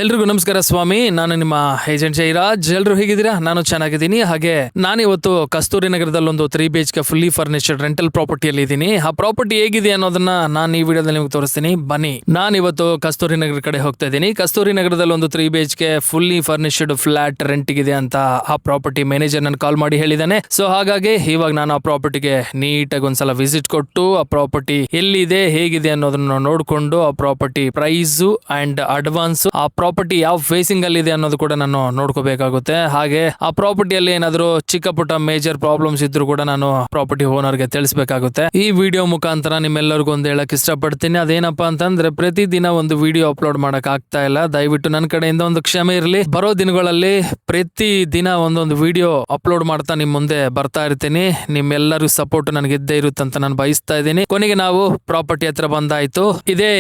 ಎಲ್ರಿಗೂ ನಮಸ್ಕಾರ ಸ್ವಾಮಿ. ನಾನು ನಿಮ್ಮ ಏಜೆಂಟ್ ಜೈರಾಜ್. ಎಲ್ರು ಹೇಗಿದ್ದೀರಾ? ನಾನು ಚೆನ್ನಾಗಿದ್ದೀನಿ. ಹಾಗೆ ನಾನಿವತ್ತು ಕಸ್ತೂರಿ ನಗರದಲ್ಲಿ ಒಂದು 3 BHK ಫುಲ್ಲಿ ಫರ್ನಿಚರ್ಡ್ ರೆಂಟಲ್ ಪ್ರಾಪರ್ಟಿಯಲ್ಲಿ ಇದ್ದೀನಿ. ಆ ಪ್ರಾಪರ್ಟಿ ಹೇಗಿದೆ ಅನ್ನೋದನ್ನ ನಾನು ಈ ವಿಡಿಯೋದಲ್ಲಿ ನಿಮಗೆ ತೋರಿಸ್ತೀನಿ. ಬನ್ನಿ, ನಾನು ಇವತ್ತು ಕಸ್ತೂರಿ ನಗರ ಕಡೆ ಹೋಗ್ತಾ ಇದ್ದೀನಿ. ಕಸ್ತೂರಿ ನಗರದಲ್ಲಿ ಒಂದು 3 BHK ಫುಲ್ಲಿ ಫರ್ನಿಶ್ಡ್ ಫ್ಲಾಟ್ ರೆಂಟ್ಗಿದೆ ಅಂತ ಆ ಪ್ರಾಪರ್ಟಿ ಮ್ಯಾನೇಜರ್ ನನ್ನ ಕಾಲ್ ಮಾಡಿ ಹೇಳಿದ್ದಾನೆ. ಸೊ ಹಾಗಾಗಿ ಇವಾಗ ನಾನು ಆ ಪ್ರಾಪರ್ಟಿಗೆ ನೀಟಾಗಿ ಒಂದ್ಸಲ ವಿಸಿಟ್ ಕೊಟ್ಟು ಆ ಪ್ರಾಪರ್ಟಿ ಎಲ್ಲಿದೆ, ಹೇಗಿದೆ ಅನ್ನೋದನ್ನ ನೋಡ್ಕೊಂಡು ಆ ಪ್ರಾಪರ್ಟಿ ಪ್ರೈಸ್ ಅಂಡ್ ಅಡ್ವಾನ್ಸ್, ಆ ಪ್ರಾಪರ್ಟಿ ಯಾವ ಫೇಸಿಂಗ್ ಅಲ್ಲಿ ಇದೆ ಅನ್ನೋದು ಕೂಡ ನಾನು ನೋಡ್ಕೋಬೇಕಾಗುತ್ತೆ. ಹಾಗೆ ಆ ಪ್ರಾಪರ್ಟಿಯಲ್ಲಿ ಏನಾದ್ರು ಚಿಕ್ಕ ಪುಟ್ಟ ಮೇಜರ್ ಪ್ರಾಬ್ಲಮ್ಸ್ ಇದ್ರು ಕೂಡ ನಾನು ಪ್ರಾಪರ್ಟಿ ಓನರ್ಗೆ ತಿಳಿಸಬೇಕಾಗುತ್ತೆ. ಈ ವಿಡಿಯೋ ಮುಖಾಂತರ ನಿಮ್ಮೆಲ್ಲರಿಗೂ ಒಂದು ಹೇಳಕ್ ಇಷ್ಟಪಡ್ತೀನಿ. ಅದೇನಪ್ಪಾ ಅಂತಂದ್ರೆ ಪ್ರತಿದಿನ ಒಂದು ವಿಡಿಯೋ ಅಪ್ಲೋಡ್ ಮಾಡಕ್ ಆಗ್ತಾ ಇಲ್ಲ. ದಯವಿಟ್ಟು ನನ್ನ ಕಡೆಯಿಂದ ಒಂದು ಕ್ಷಮೆ ಇರಲಿ. ಬರೋ ದಿನಗಳಲ್ಲಿ ಪ್ರತಿ ದಿನ ಒಂದೊಂದು ವಿಡಿಯೋ ಅಪ್ಲೋಡ್ ಮಾಡ್ತಾ ನಿಮ್ ಮುಂದೆ ಬರ್ತಾ ಇರ್ತೀನಿ. ನಿಮ್ಮೆಲ್ಲರೂ ಸಪೋರ್ಟ್ ನನಗೆ ಇದ್ದೇ ಇರುತ್ತೆ ಅಂತ ನಾನು ಬಯಸ್ತಾ ಇದ್ದೀನಿ. ಕೊನೆಗೆ ನಾವು ಪ್ರಾಪರ್ಟಿ ಹತ್ರ ಬಂದಾಯ್ತು. ಇದೇ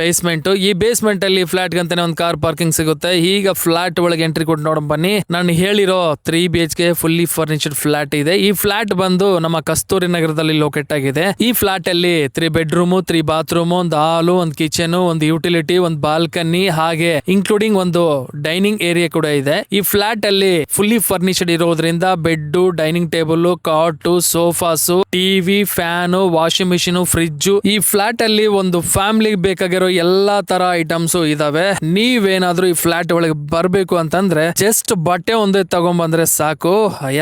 ಬೇಸ್ಮೆಂಟ್. ಈ ಬೇಸ್ಮೆಂಟ್ ಅಲ್ಲಿ ಫ್ಲಾಟ್ ಗಂತಾನೆ ಒಂದು ಕಾರ್ ಪಾರ್ಕಿಂಗ್ ಸಿಗುತ್ತೆ. ಈಗ ಫ್ಲಾಟ್ ಒಳಗೆ ಎಂಟ್ರಿ ಕೊಟ್ಟು ನೋಡೋಣ ಬನ್ನಿ. ನಾನು ಹೇಳಿರೋ 3 BHK ಫುಲ್ಲಿ ಫರ್ನಿಚರ್ಡ್ ಫ್ಲಾಟ್ ಇದೆ. ಈ ಫ್ಲಾಟ್ ಬಂದು ನಮ್ಮ ಕಸ್ತೂರಿ ನಗರದಲ್ಲಿ ಲೊಕೇಟ್ ಆಗಿದೆ. ಈ ಫ್ಲಾಟ್ ಅಲ್ಲಿ 3 ಬೆಡ್ರೂಮ್, 3 ಬಾತ್ರೂಮ್, ಒಂದು ಹಾಲು, ಒಂದು ಕಿಚನ್, ಒಂದು ಯುಟಿಲಿಟಿ, ಒಂದು ಬಾಲ್ಕನಿ, ಹಾಗೆ ಇನ್ಕ್ಲೂಡಿಂಗ್ ಒಂದು ಡೈನಿಂಗ್ ಏರಿಯಾ ಕೂಡ ಇದೆ. ಈ ಫ್ಲಾಟ್ ಅಲ್ಲಿ ಫುಲ್ಲಿ ಫರ್ನಿಚರ್ಡ್ ಇರೋದ್ರಿಂದ bed, dining table, cot, sofas, TV, fan, washing machine, fridge. ಈ ಫ್ಲಾಟ್ ಅಲ್ಲಿ ಒಂದು ಫ್ಯಾಮಿಲಿ ಬೇಕಾಗಿರೋ ಎಲ್ಲಾ ತರ ಐಟಮ್ಸ್ ಇದಾವೆ. ನೀವೇನಾದ್ರೂ ಈ ಫ್ಲಾಟ್ ಒಳಗೆ ಬರ್ಬೇಕು ಅಂತಂದ್ರೆ ಜಸ್ಟ್ ಬಟ್ಟೆ ಒಂದೇ ತಗೊಂಡ್ಬಂದ್ರೆ ಸಾಕು,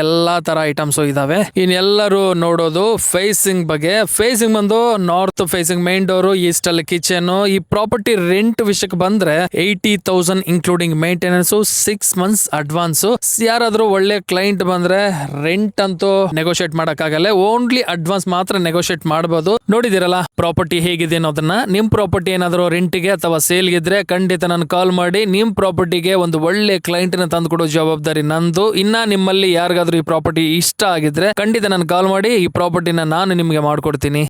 ಎಲ್ಲಾ ತರ ಐಟಮ್ಸ್ ಇದಾವೆ. ಇನ್ನೆಲ್ಲರೂ ನೋಡೋದು ಫೇಸಿಂಗ್ ಬಗ್ಗೆ. ಫೇಸಿಂಗ್ ಬಂದು north facing main door, East ಅಲ್ಲಿ ಕಿಚನ್. ಈ ಪ್ರಾಪರ್ಟಿ ರೆಂಟ್ ವಿಷಯಕ್ಕೆ ಬಂದ್ರೆ 80,000 ಇನ್ಕ್ಲೂಡಿಂಗ್ ಮೇಂಟೆನೆನ್ಸ್, 6 months ಅಡ್ವಾನ್ಸ್. ಯಾರಾದ್ರೂ ಒಳ್ಳೆ ಕ್ಲೈಂಟ್ ಬಂದ್ರೆ ರೆಂಟ್ ಅಂತೂ ನೆಗೋಷಿಯೇಟ್ ಮಾಡಕ್ ಆಗಲ್ಲ, ಓನ್ಲಿ ಅಡ್ವಾನ್ಸ್ ಮಾತ್ರ ನೆಗೋಷಿಯೇಟ್ ಮಾಡಬಹುದು. ನೋಡಿದಿರಲ್ಲ ಪ್ರಾಪರ್ಟಿ ಹೇಗಿದೆ ಅನ್ನೋದನ್ನ. ನಿಮ್ ಪ್ರಾಪರ್ಟಿ ಏನಾದ್ರು ರೆಂಟ್ಗೆ ಅಥವಾ ಸೇಲ್ ಇದ್ರೆ ಖಂಡಿತ ನಾನು ಕಾಲ್ ಮಾಡಿ ನಿಮ್ ಪ್ರಾಪರ್ಟಿಗೆ ಒಂದು ಒಳ್ಳೆ ಕ್ಲೈಂಟ್ ನ ತಂದು ಕೊಡೋ ಜವಾಬ್ದಾರಿ ನಂದು. ಇನ್ನ ನಿಮ್ಮಲ್ಲಿ ಯಾರಿಗಾದ್ರೂ ಈ ಪ್ರಾಪರ್ಟಿ ಇಷ್ಟ ಆಗಿದ್ರೆ ಖಂಡಿತ ನಾನು ಕಾಲ್ ಮಾಡಿ ಈ ಪ್ರಾಪರ್ಟಿನ ನಾನು ನಿಮ್ಗೆ ಮಾಡ್ಕೊಡ್ತೀನಿ.